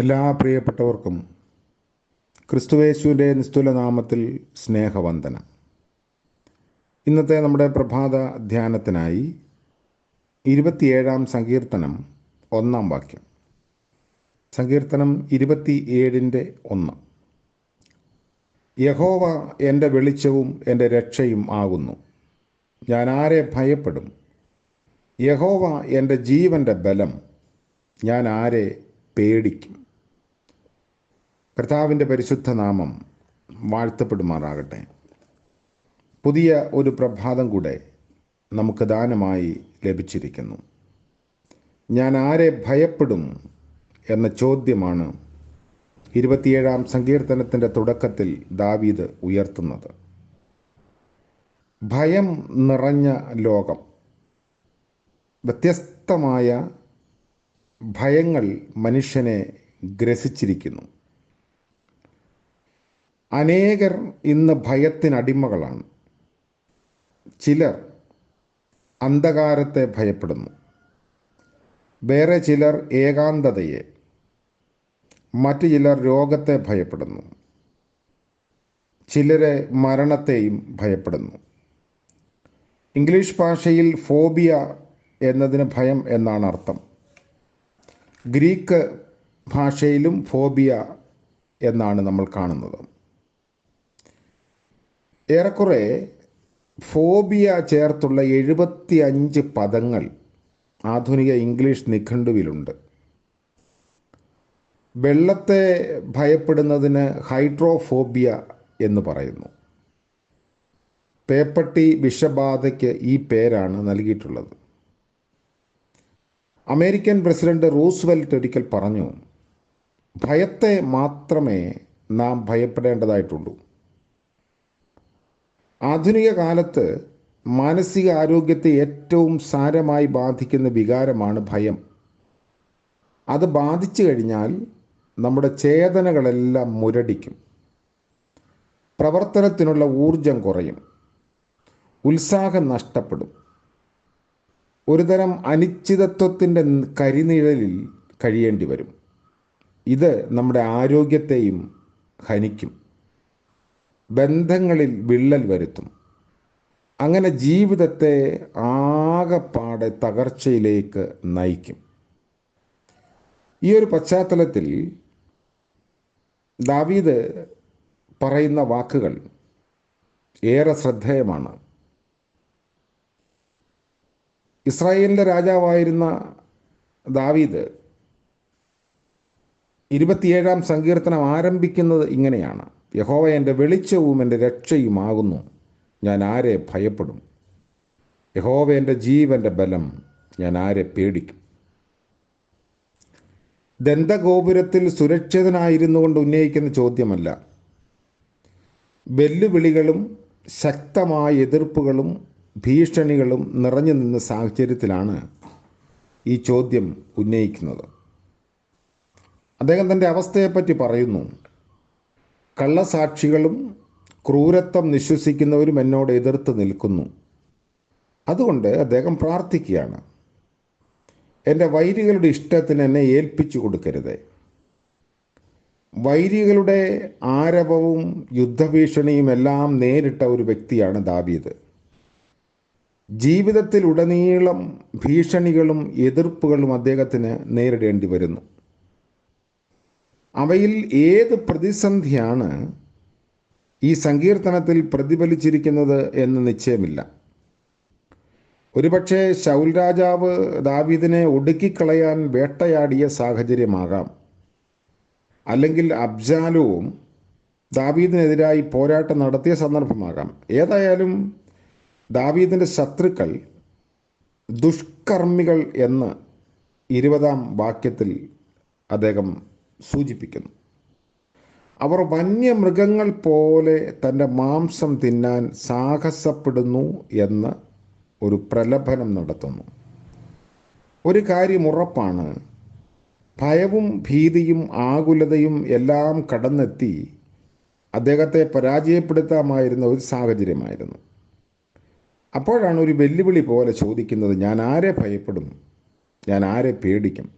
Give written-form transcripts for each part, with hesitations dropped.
എല്ലാ പ്രിയപ്പെട്ടവർക്കും ക്രിസ്തുയേശുവിൻ്റെ നിസ്തുല നാമത്തിൽ സ്നേഹവന്ദനം. ഇന്നത്തെ നമ്മുടെ പ്രഭാത ധ്യാനത്തിനായി 27 സങ്കീർത്തനം 1 വാക്യം. സങ്കീർത്തനം 27:1. യഹോവ എൻ്റെ വെളിച്ചവും എൻ്റെ രക്ഷയും ആകുന്നു, ഞാൻ ആരെ ഭയപ്പെടും? യഹോവ എൻ്റെ ജീവൻ്റെ ബലം, ഞാൻ ആരെ പേടിക്കും? കർത്താവിൻ്റെ പരിശുദ്ധ നാമം വാഴ്ത്തപ്പെടുമാറാകട്ടെ. പുതിയ ഒരു പ്രഭാതം കൂടെ നമുക്ക് ദാനമായി ലഭിച്ചിരിക്കുന്നു. ഞാൻ ആരെ ഭയപ്പെടും എന്ന ചോദ്യമാണ് 27 സങ്കീർത്തനത്തിൻ്റെ തുടക്കത്തിൽ ദാവീദ് ഉയർത്തുന്നത്. ഭയം നിറഞ്ഞ ലോകം, വ്യത്യസ്തമായ ഭയങ്ങൾ മനുഷ്യനെ ഗ്രസിച്ചിരിക്കുന്നു. അനേകർ ഇന്ന് ഭയത്തിനടിമകളാണ്. ചിലർ അന്ധകാരത്തെ ഭയപ്പെടുന്നു, വേറെ ചിലർ ഏകാന്തതയെ, മറ്റു ചിലർ രോഗത്തെ ഭയപ്പെടുന്നു, ചിലരെ മരണത്തെയും ഭയപ്പെടുന്നു. ഇംഗ്ലീഷ് ഭാഷയിൽ ഫോബിയ എന്നതിന് ഭയം എന്നാണ് അർത്ഥം. ഗ്രീക്ക് ഭാഷയിലും ഫോബിയ എന്നാണ് നമ്മൾ കാണുന്നത്. ഏറെക്കുറെ ഫോബിയ ചേർത്തുള്ള 75 പദങ്ങൾ ആധുനിക ഇംഗ്ലീഷ് നിഘണ്ടുവിലുണ്ട്. വെള്ളത്തെ ഭയപ്പെടുന്നതിന് ഹൈഡ്രോഫോബിയ എന്ന് പറയുന്നു. പേപ്പട്ടി വിഷബാധയ്ക്ക് ഈ പേരാണ് നൽകിയിട്ടുള്ളത്. അമേരിക്കൻ പ്രസിഡന്റ് റൂസ്വെൽറ്റ് ഒരിക്കൽ പറഞ്ഞു, ഭയത്തെ മാത്രമേ നാം ഭയപ്പെടേണ്ടതായിട്ടുള്ളൂ. ആധുനിക കാലത്ത് മാനസിക ആരോഗ്യത്തെ ഏറ്റവും സാരമായി ബാധിക്കുന്ന വികാരമാണ് ഭയം. അത് ബാധിച്ചു കഴിഞ്ഞാൽ നമ്മുടെ ചേതനകളെല്ലാം മുരടിക്കും, പ്രവർത്തനത്തിനുള്ള ഊർജം കുറയും, ഉത്സാഹം നഷ്ടപ്പെടും, ഒരുതരം അനിശ്ചിതത്വത്തിൻ്റെ കരിനിഴലിൽ കഴിയേണ്ടി വരും. ഇത് നമ്മുടെ ആരോഗ്യത്തെയും ഹനിക്കും, ബന്ധങ്ങളിൽ വിള്ളൽ വരുത്തും. അങ്ങനെ ജീവിതത്തെ ആകെപ്പാടെ തകർച്ചയിലേക്ക് നയിക്കും. ഈ ഒരു പശ്ചാത്തലത്തിൽ ദാവീദ് പറയുന്ന വാക്കുകൾ ഏറെ ശ്രദ്ധേയമാണ്. ഇസ്രായേലിൻ്റെ രാജാവായിരുന്ന ദാവീദ് 27 സങ്കീർത്തനം ആരംഭിക്കുന്നത് ഇങ്ങനെയാണ്: യഹോവ എൻ്റെ വെളിച്ചവും എൻ്റെ രക്ഷയുമാകുന്നു, ഞാൻ ആരെ ഭയപ്പെടും? യഹോവ എൻ്റെ ജീവൻ്റെ ബലം, ഞാൻ ആരെ പേടിക്കും? ദന്തഗോപുരത്തിൽ സുരക്ഷിതനായിരുന്നു കൊണ്ട് ഉന്നയിക്കുന്ന ചോദ്യമല്ല. വെല്ലുവിളികളും ശക്തമായ എതിർപ്പുകളും ഭീഷണികളും നിറഞ്ഞു നിന്ന സാഹചര്യത്തിലാണ് ഈ ചോദ്യം ഉന്നയിക്കുന്നത്. അദ്ദേഹം തൻ്റെ അവസ്ഥയെപ്പറ്റി പറയുന്നു: കള്ളസാക്ഷികളും ക്രൂരത്വം നിശ്വസിക്കുന്നവരും എന്നോട് എതിർത്ത് നിൽക്കുന്നു. അതുകൊണ്ട് അദ്ദേഹം പ്രാർത്ഥിക്കുകയാണ്, എൻ്റെ വൈരികളുടെ ഇഷ്ടത്തിന് എന്നെ ഏൽപ്പിച്ചു കൊടുക്കരുത്. വൈരികളുടെ ആരവവും യുദ്ധഭീഷണിയും എല്ലാം നേരിട്ട ഒരു വ്യക്തിയാണ് ദാവീദ്. ജീവിതത്തിൽ ഉടനീളം ഭീഷണികളും എതിർപ്പുകളും അദ്ദേഹത്തിന് നേരിടേണ്ടി വരുന്നു. അവയിൽ ഏത് പ്രതിസന്ധിയാണ് ഈ സങ്കീർത്തനത്തിൽ പ്രതിഫലിച്ചിരിക്കുന്നത് എന്ന് നിശ്ചയമില്ല. ഒരുപക്ഷെ ശൗൽ രാജാവ് ദാവീദിനെ ഒടുക്കിക്കളയാൻ വേട്ടയാടിയ സാഹചര്യമാകാം. അല്ലെങ്കിൽ അബ്ശാലോവും ദാവീദിനെതിരായി പോരാട്ടം നടത്തിയ സന്ദർഭമാകാം. ഏതായാലും ദാവീദിൻ്റെ ശത്രുക്കൾ ദുഷ്കർമ്മികൾ എന്ന് 20 വാക്യത്തിൽ അദ്ദേഹം സൂചിപ്പിക്കുന്നു. അവർ വന്യമൃഗങ്ങൾ പോലെ തൻ്റെ മാംസം തിന്നാൻ സാഹസപ്പെടുന്നു എന്ന് ഒരു പ്രലപനം നടത്തുന്നു. ഒരു കാര്യം ഉറപ്പാണ്, ഭയവും ഭീതിയും ആകുലതയും എല്ലാം കടന്നെത്തി അദ്ദേഹത്തെ പരാജയപ്പെടുത്താമായിരുന്ന ഒരു സാഹചര്യമായിരുന്നു. അപ്പോഴാണ് ഒരു വെല്ലുവിളി പോലെ ചോദിക്കുന്നത്, ഞാൻ ആരെ ഭയപ്പെടും? ഞാൻ ആരെ പേടിക്കും?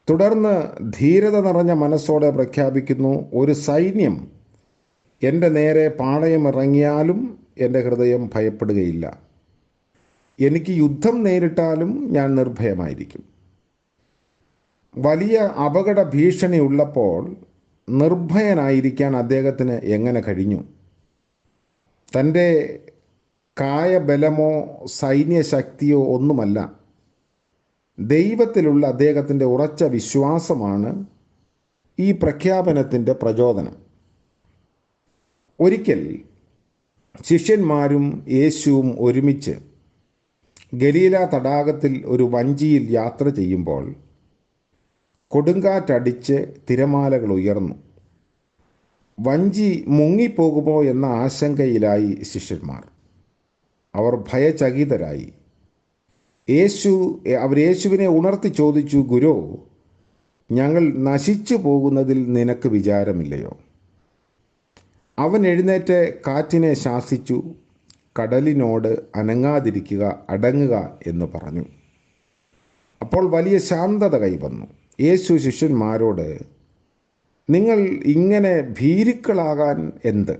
തുടർന്ന് ധീരത നിറഞ്ഞ മനസ്സോടെ പ്രഖ്യാപിക്കുന്നു, ഒരു സൈന്യം എൻ്റെ നേരെ പാളയമിറങ്ങിയാലും എൻ്റെ ഹൃദയം ഭയപ്പെടുകയില്ല. എനിക്ക് യുദ്ധം നേരിട്ടാലും ഞാൻ നിർഭയമായിരിക്കും. വലിയ അപകട ഭീഷണി ഉള്ളപ്പോൾ നിർഭയനായിരിക്കാൻ അദ്ദേഹത്തിന് എങ്ങനെ കഴിഞ്ഞു? തൻ്റെ കായബലമോ സൈന്യശക്തിയോ ഒന്നുമല്ല, ദൈവത്തിലുള്ള അദ്ദേഹത്തിൻ്റെ ഉറച്ച വിശ്വാസമാണ് ഈ പ്രഖ്യാപനത്തിൻ്റെ പ്രചോദനം. ഒരിക്കൽ ശിഷ്യന്മാരും യേശുവും ഒരുമിച്ച് ഗലീല തടാകത്തിൽ ഒരു വഞ്ചിയിൽ യാത്ര ചെയ്യുമ്പോൾ കൊടുങ്കാറ്റടിച്ച് തിരമാലകൾ ഉയർന്നു. വഞ്ചി മുങ്ങിപ്പോകുമോ എന്ന ആശങ്കയിലായി ശിഷ്യന്മാർ. അവർ ഭയചകിതരായി. അവർ യേശുവിനെ ഉണർത്തി ചോദിച്ചു, ഗുരോ, ഞങ്ങൾ നശിച്ചു പോകുന്നതിൽ നിനക്ക് വിചാരമില്ലയോ? അവൻ എഴുന്നേറ്റ് കാറ്റിനെ ശാസിച്ചു, കടലിനോട് അനങ്ങാതിരിക്കുക, അടങ്ങുക എന്ന് പറഞ്ഞു. അപ്പോൾ വലിയ ശാന്തത കൈവന്നു. യേശു ശിഷ്യന്മാരോട്, നിങ്ങൾ ഇങ്ങനെ ഭീരുക്കളാകാൻ എന്ത്?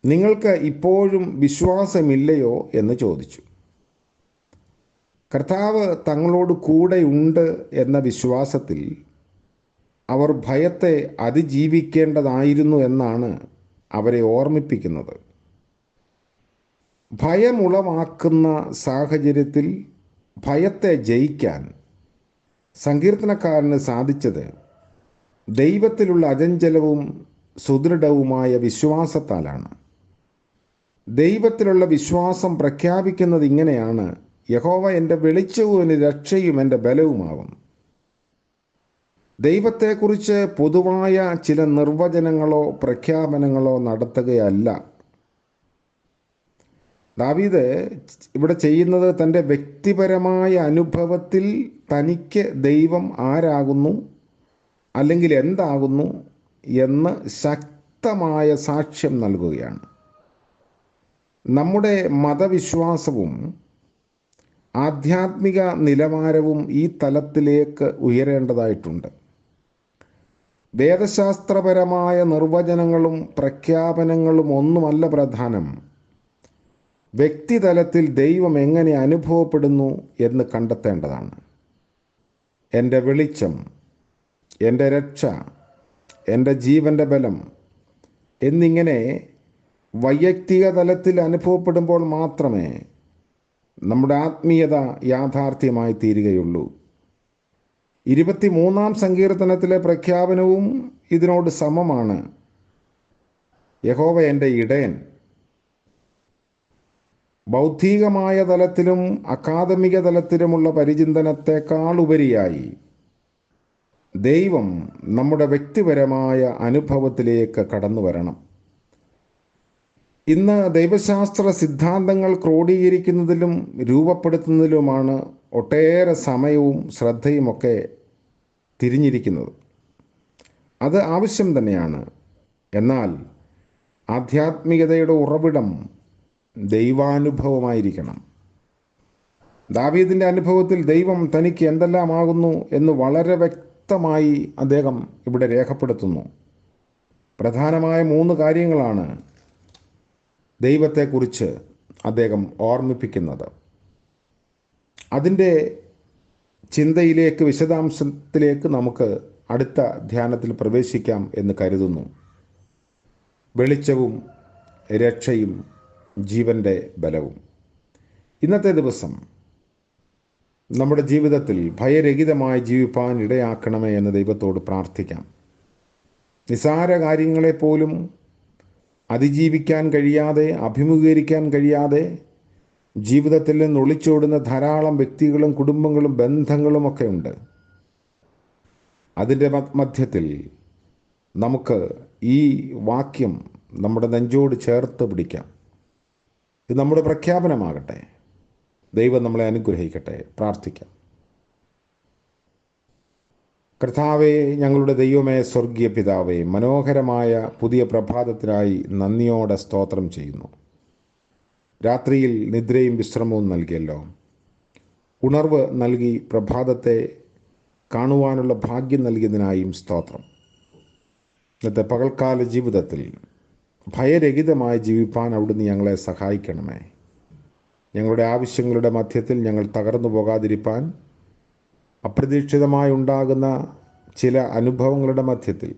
നിങ്ങൾക്ക് ഇപ്പോഴും വിശ്വാസമില്ലയോ എന്ന് ചോദിച്ചു. കർത്താവ് തങ്ങളോട് കൂടെയുണ്ട് എന്ന വിശ്വാസത്തിൽ അവർ ഭയത്തെ അതിജീവിക്കേണ്ടതായിരുന്നു എന്നാണ് അവരെ ഓർമ്മിപ്പിക്കുന്നത്. ഭയമുളവാക്കുന്ന സാഹചര്യത്തിൽ ഭയത്തെ ജയിക്കാൻ സങ്കീർത്തനക്കാരന് സാധിച്ചത് ദൈവത്തിലുള്ള അചഞ്ചലവും സുദൃഢവുമായ വിശ്വാസത്താലാണ്. ദൈവത്തിലുള്ള വിശ്വാസം പ്രഖ്യാപിക്കുന്നത് ഇങ്ങനെയാണ്: യഹോവ എൻ്റെ വെളിച്ചവും എൻ്റെ രക്ഷയും എൻ്റെ ബലവുമാകും. ദൈവത്തെക്കുറിച്ച് പൊതുവായ ചില നിർവചനങ്ങളോ പ്രഖ്യാപനങ്ങളോ നടത്തുകയല്ല ദാവീദ് ഇവിടെ ചെയ്യുന്നത്. തൻ്റെ വ്യക്തിപരമായ അനുഭവത്തിൽ തനിക്ക് ദൈവം ആരാകുന്നു അല്ലെങ്കിൽ എന്താകുന്നു എന്ന് ശക്തമായ സാക്ഷ്യം നൽകുകയാണ്. നമ്മുടെ മതവിശ്വാസവും ആധ്യാത്മിക നിലവാരവും ഈ തലത്തിലേക്ക് ഉയരേണ്ടതായിട്ടുണ്ട്. വേദശാസ്ത്രപരമായ നിർവചനങ്ങളും പ്രഖ്യാപനങ്ങളും ഒന്നുമല്ല പ്രധാനം. വ്യക്തിതലത്തിൽ ദൈവം എങ്ങനെ അനുഭവപ്പെടുന്നു എന്ന് കണ്ടെത്തേണ്ടതാണ്. എൻ്റെ വെളിച്ചം, എൻ്റെ രക്ഷ, എൻ്റെ ജീവൻ്റെ ബലം എന്നിങ്ങനെ വൈയക്തിക തലത്തിൽ അനുഭവപ്പെടുമ്പോൾ മാത്രമേ നമ്മുടെ ആത്മീയത യാഥാർത്ഥ്യമായി തീരുകയുള്ളൂ. 23-ാം സങ്കീർത്തനത്തിലെ പ്രഖ്യാപനവും ഇതിനോട് സമമാണ്. യഹോവ എൻ്റെ ഇടയൻ. ബൗദ്ധികമായ തലത്തിലും അക്കാദമിക തലത്തിലുമുള്ള പരിചിന്തനത്തെക്കാൾ ഉപരിയായി ദൈവം നമ്മുടെ വ്യക്തിപരമായ അനുഭവത്തിലേക്ക് കടന്നു വരണം. ഇന്ന് ദൈവശാസ്ത്ര സിദ്ധാന്തങ്ങൾ ക്രോഡീകരിക്കുന്നതിലും രൂപപ്പെടുത്തുന്നതിലുമാണ് ഒട്ടേറെ സമയവും ശ്രദ്ധയുമൊക്കെ തിരിഞ്ഞിരിക്കുന്നത്. അത് ആവശ്യം തന്നെയാണ്. എന്നാൽ ആധ്യാത്മികതയുടെ ഉറവിടം ദൈവാനുഭവമായിരിക്കണം. ദാവീദിൻ്റെ അനുഭവത്തിൽ ദൈവം തനിക്ക് എന്തെല്ലാമാകുന്നു എന്ന് വളരെ വ്യക്തമായി അദ്ദേഹം ഇവിടെ രേഖപ്പെടുത്തുന്നു. പ്രധാനമായ 3 കാര്യങ്ങളാണ് ദൈവത്തെക്കുറിച്ച് അദ്ദേഹം ഓർമ്മിപ്പിക്കുന്നത്. അതിൻ്റെ ചിന്തയിലേക്ക്, വിശദാംശത്തിലേക്ക് നമുക്ക് അടുത്ത ധ്യാനത്തിൽ പ്രവേശിക്കാം എന്ന് കരുതുന്നു. വെളിച്ചവും രക്ഷയും ജീവൻ്റെ ബലവും. ഇന്നത്തെ ദിവസം നമ്മുടെ ജീവിതത്തിൽ ഭയരഹിതമായി ജീവിപ്പാൻ ഇടയാക്കണമേ എന്ന് ദൈവത്തോട് പ്രാർത്ഥിക്കാം. നിസാര കാര്യങ്ങളെപ്പോലും അതിജീവിക്കാൻ കഴിയാതെ, അഭിമുഖീകരിക്കാൻ കഴിയാതെ ജീവിതത്തിൽ നിന്ന് ഒളിച്ചോടുന്ന ധാരാളം വ്യക്തികളും കുടുംബങ്ങളും ബന്ധങ്ങളുമൊക്കെ ഉണ്ട്. അതിൻ്റെ മധ്യത്തിൽ നമുക്ക് ഈ വാക്യം നമ്മുടെ നെഞ്ചോട് ചേർത്ത് പിടിക്കാം. ഇത് നമ്മുടെ പ്രഖ്യാപനമാകട്ടെ. ദൈവം നമ്മളെ അനുഗ്രഹിക്കട്ടെ. പ്രാർത്ഥിക്കാം. കർത്താവേ, ഞങ്ങളുടെ ദൈവമേ, സ്വർഗീയ പിതാവേ, മനോഹരമായ പുതിയ പ്രഭാതത്തിനായി നന്ദിയോടെ സ്തോത്രം ചെയ്യുന്നു. രാത്രിയിൽ നിദ്രയും വിശ്രമവും നൽകിയല്ലോ. ഉണർവ് നൽകി പ്രഭാതത്തെ കാണുവാനുള്ള ഭാഗ്യം നൽകിയതിനായും സ്തോത്രം. ഇന്നത്തെ പകൽക്കാല ജീവിതത്തിൽ ഭയരഹിതമായി ജീവിപ്പാൻ അവിടുന്ന് ഞങ്ങളെ സഹായിക്കണമേ. ഞങ്ങളുടെ ആവശ്യങ്ങളുടെ മധ്യത്തിൽ ഞങ്ങൾ തകർന്നു പോകാതിരിപ്പാൻ, അപ്രതീക്ഷിതമായി ഉണ്ടാകുന്ന ചില അനുഭവങ്ങളുടെ മധ്യത്തിൽ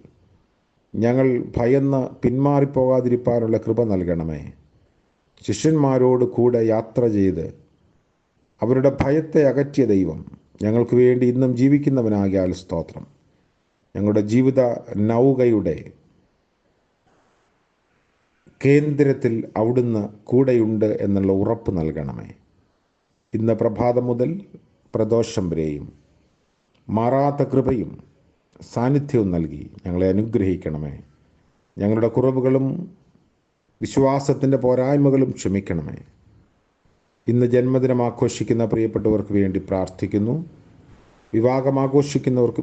ഞങ്ങൾ ഭയന്ന് പിന്മാറിപ്പോകാതിരിപ്പാനുള്ള കൃപ നൽകണമേ. ശിഷ്യന്മാരോട് കൂടെ യാത്ര ചെയ്ത് അവരുടെ ഭയത്തെ അകറ്റിയ ദൈവം ഞങ്ങൾക്ക് വേണ്ടി ഇന്നും ജീവിക്കുന്നവനാകിയാൽ സ്തോത്രം. ഞങ്ങളുടെ ജീവിത നൗകയുടെ കേന്ദ്രത്തിൽ അവിടുന്ന് കൂടെയുണ്ട് എന്നുള്ള ഉറപ്പ് നൽകണമേ. ഇന്ന് പ്രഭാതം മുതൽ പ്രദോഷം വരെയും മാറാത്ത കൃപയും സാന്നിധ്യവും നൽകി ഞങ്ങളെ അനുഗ്രഹിക്കണമേ. ഞങ്ങളുടെ കുറവുകളും വിശ്വാസത്തിൻ്റെ പോരായ്മകളും ക്ഷമിക്കണമേ. ഇന്ന് ജന്മദിനം ആഘോഷിക്കുന്ന പ്രിയപ്പെട്ടവർക്ക് വേണ്ടി പ്രാർത്ഥിക്കുന്നു.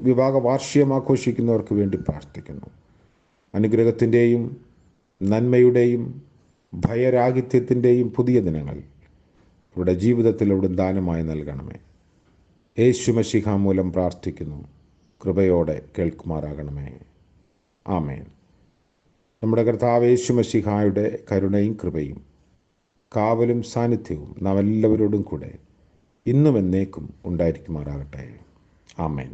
വിവാഹ വാർഷികം ആഘോഷിക്കുന്നവർക്ക് വേണ്ടി പ്രാർത്ഥിക്കുന്നു. അനുഗ്രഹത്തിൻ്റെയും നന്മയുടെയും ഭയരാഹിത്യത്തിൻ്റെയും പുതിയ ദിനങ്ങൾ അവരുടെ ജീവിതത്തിൽ അവിടുന്ന് ദാനമായി നൽകണമേ. യേശു മശിഹ മൂലം പ്രാർത്ഥിക്കുന്നു. കൃപയോടെ കേൾക്കുമാറാകണമേ. ആമേൻ. നമ്മുടെ കർത്താവ് യേശു മശിഹായുടെ കരുണയും കൃപയും കാവലും സാന്നിധ്യവും നാം എല്ലാവരോടും കൂടെ ഇന്നും എന്നേക്കും ഉണ്ടായിരിക്കുമാറാകട്ടെ. ആമേൻ.